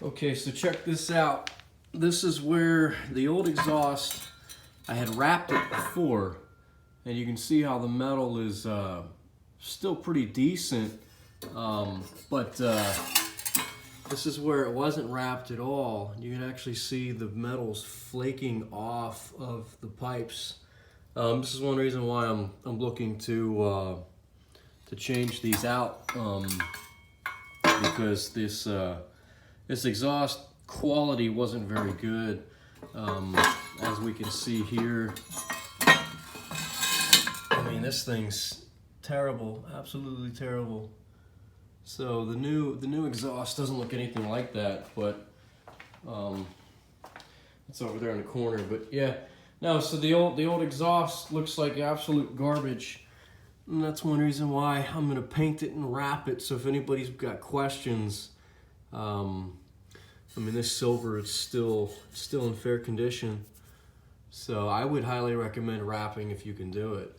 Okay, so check this out. This is where the old exhaust, I had wrapped it before, and you can see how the metal is still pretty decent, but this is where it wasn't wrapped at all. You can actually see the metals flaking off of the pipes. This is one reason why I'm looking to change these out, because this exhaust quality wasn't very good. As we can see here, I mean, this thing's terrible, absolutely terrible. So the new exhaust doesn't look anything like that, but it's over there in the corner. But yeah, no. So the old exhaust looks like absolute garbage, and that's one reason why I'm gonna paint it and wrap it. So if anybody's got questions, I mean, this silver is still in fair condition. So I would highly recommend wrapping if you can do it.